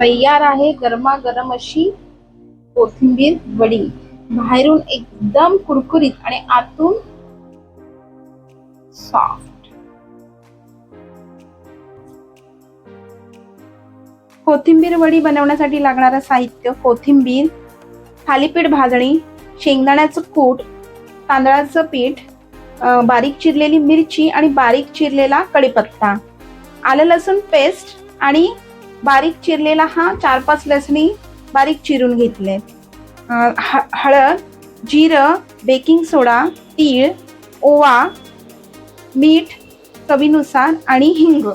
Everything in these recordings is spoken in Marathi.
तयार आहे गरमागरम अशी कोथिंबीर वडी. बाहेरून एकदम कुरकुरीत आणि आतून सॉफ्ट. कोथिंबीर वडी बनवण्यासाठी लागणारं साहित्य: कोथिंबीर, थालीपीठ भाजणी, शेंगदाण्याचं कूट, तांदळाचं पीठ, बारीक चिरलेली मिरची आणि बारीक चिरलेला कढीपत्ता, आलं लसूण पेस्ट आणि बारीक चिरलेला हा 4-5 लसणी बारीक चिरून घेतले, हळद, जिरं, बेकिंग सोडा, तीळ, ओवा, मीठ चवीनुसार आणि हिंग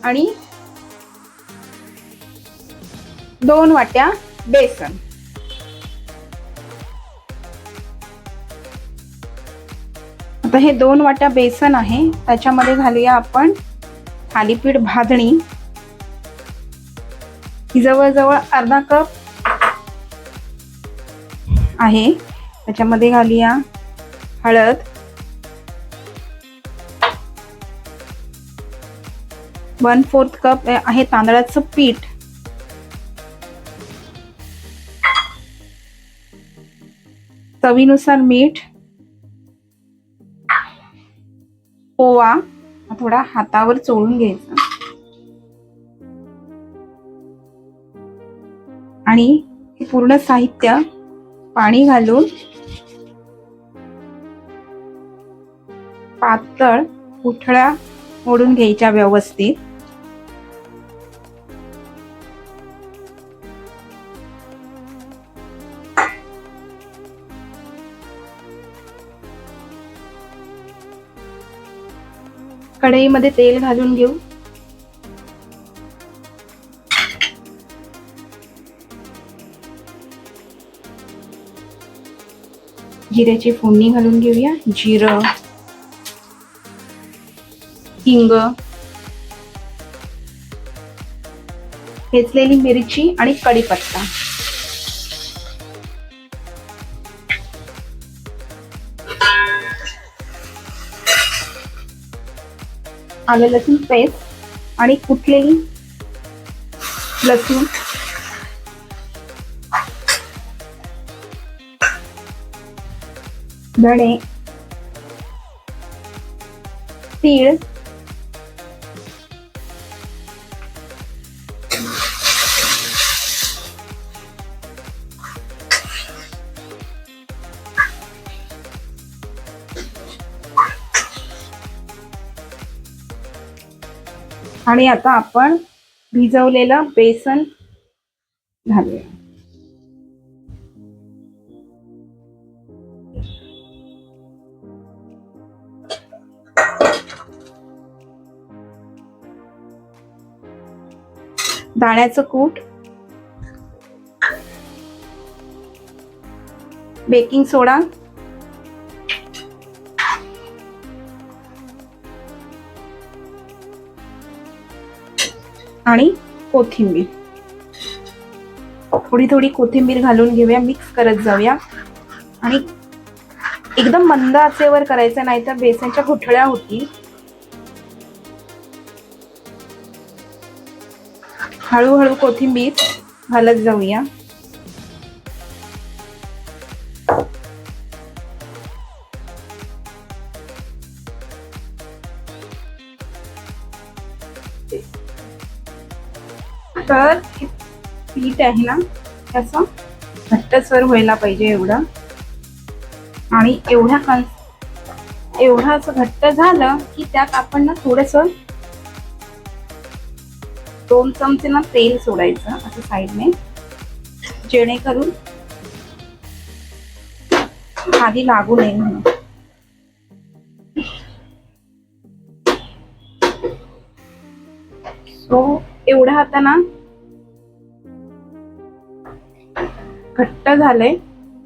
आणि 2 वाट्या बेसन. आता हे 2 वाट्या बेसन आहे, त्याच्यामध्ये घालूया आपण थालीपीठ भाजणी. ही जवळजवळ अर्धा कप आहे. त्याच्यामध्ये घालूया हळद, 1/4 कप आहे तांदळाचं पीठ, चवीनुसार मीठ, ओवा थोडा हातावर चोळून घ्यायचा आणि हे पूर्ण साहित्य पाणी घालून पातळ गुठळ्या मोडून घ्यायच्या व्यवस्थित. कढईमध्ये तेल घालून घेऊ. जिऱ्याची फोडणी घालून घेऊया. जिरं, हिंग, ठेचलेली मिरची आणि कढीपत्ता. आलं लसूण पेस्ट आणि कुटलेली लसूण, धणे, तीळ, आणि आता आपण भिजवलेलं बेसन घालूया. दाण्याचं कूट, बेकिंग सोडा, आणि कोथिंबीर. थोडी थोडी कोथिंबीर घालून घेऊया, मिक्स करत जाऊया आणि एकदम मंद आचेवर करायचं, नाहीतर बेसनच्या गुठळ्या होतील. हळूहळू कोथिंबीर घालत जाऊया. तर पीठ आहे ना त्याचं घट्टसर व्हायला पाहिजे एवढं, आणि एवढं असं घट्ट झालं की त्यात आपण ना थोडस 2 चमचे ना तेल सोडायचं असं साईडने, जेणेकरून आधी लागू नये म्हणून. सो एवढं आता ना घट्ट झालंय,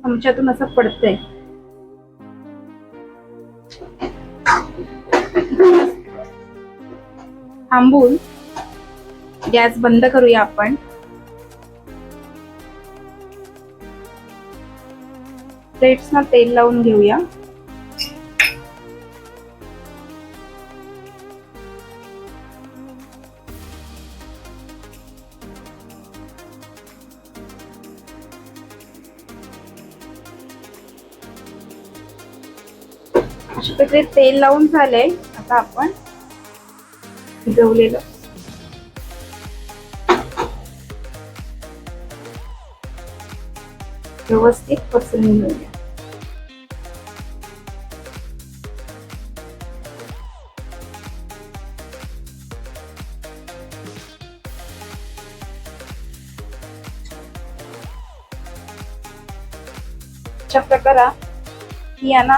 चमच्यातून असं पडतंय. थांबून गॅस बंद करूया आपण. प्लेट्सना तेल लावून घेऊया. अशा प्रकारे तेल लावून झालंय. आता आपण भिजवलेलं व्यवस्थित पसरून घेऊया. अशा प्रकारे ही यांना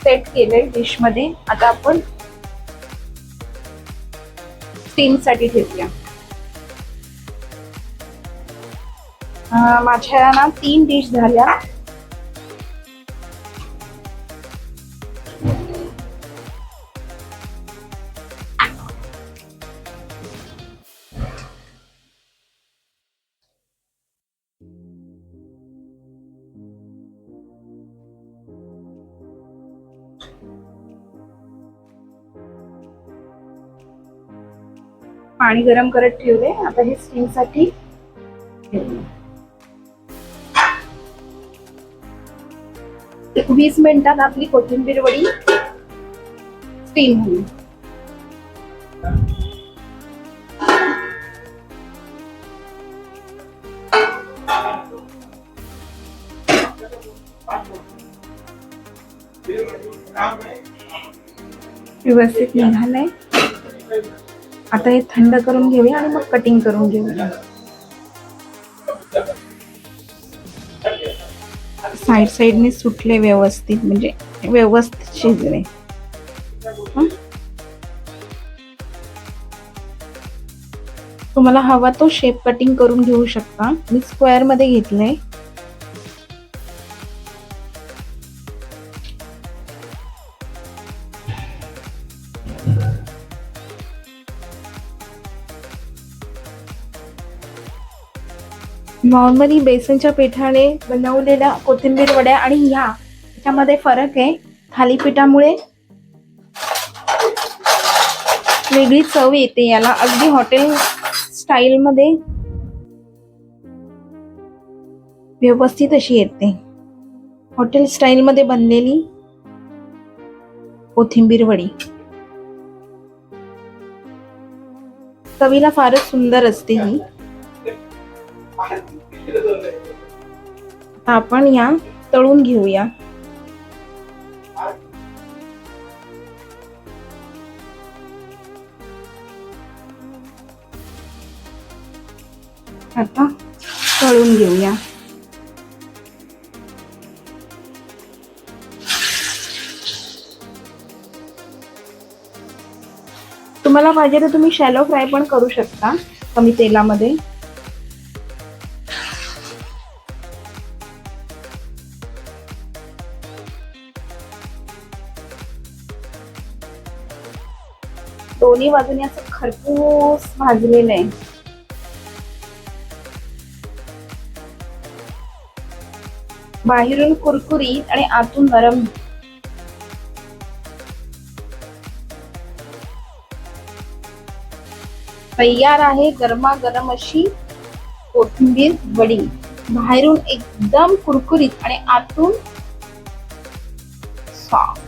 सेट केलंय डिश मध्ये. आता आपण स्टीम साठी ठेवूया. माझ्या ना 3 डिश झाल्या. पाणी गरम करत ठेवले. आता हे स्टीम साठी ठेवूया. 20 मिनिटात आपली कोथिंबीर वडी स्टीम होईल. व्यवस्थित निघालंय. आता हे थंड करून घेऊया आणि मग कटिंग करून घेऊया. साईडने सुटले व्यवस्थित, म्हणजे व्यवस्थित शिजले. तुम्हाला हवा तो शेप कटिंग करून घेऊ शकता. मी स्क्वेअर मध्ये घेतलंय. नॉर्मली बेसनच्या पिठाने बनवलेल्या कोथिंबीर वड्या आणि ह्याच्यामध्ये फरक आहे. थालीपीठामुळे वेगळी चव येते याला. अगदी हॉटेल स्टाईल मध्ये व्यवस्थित अशी येते. हॉटेल स्टाईल मध्ये बनलेली कोथिंबीर वडी चवीला फारच सुंदर असते ही. आपण या तळून घेऊया. आता तळून घेऊया. तुम्हाला पाहिजे तर तुम्ही शॅलो फ्राय पण करू शकता कमी तेलामध्ये. दोन्ही बाजूने असं खरपूस भाजलेलं आहे. बाहेरून कुरकुरीत आणि आतून नरम. तयार आहे गरमागरम अशी कोथिंबीर वडी. बाहेरून एकदम कुरकुरीत आणि आतून सॉफ्ट.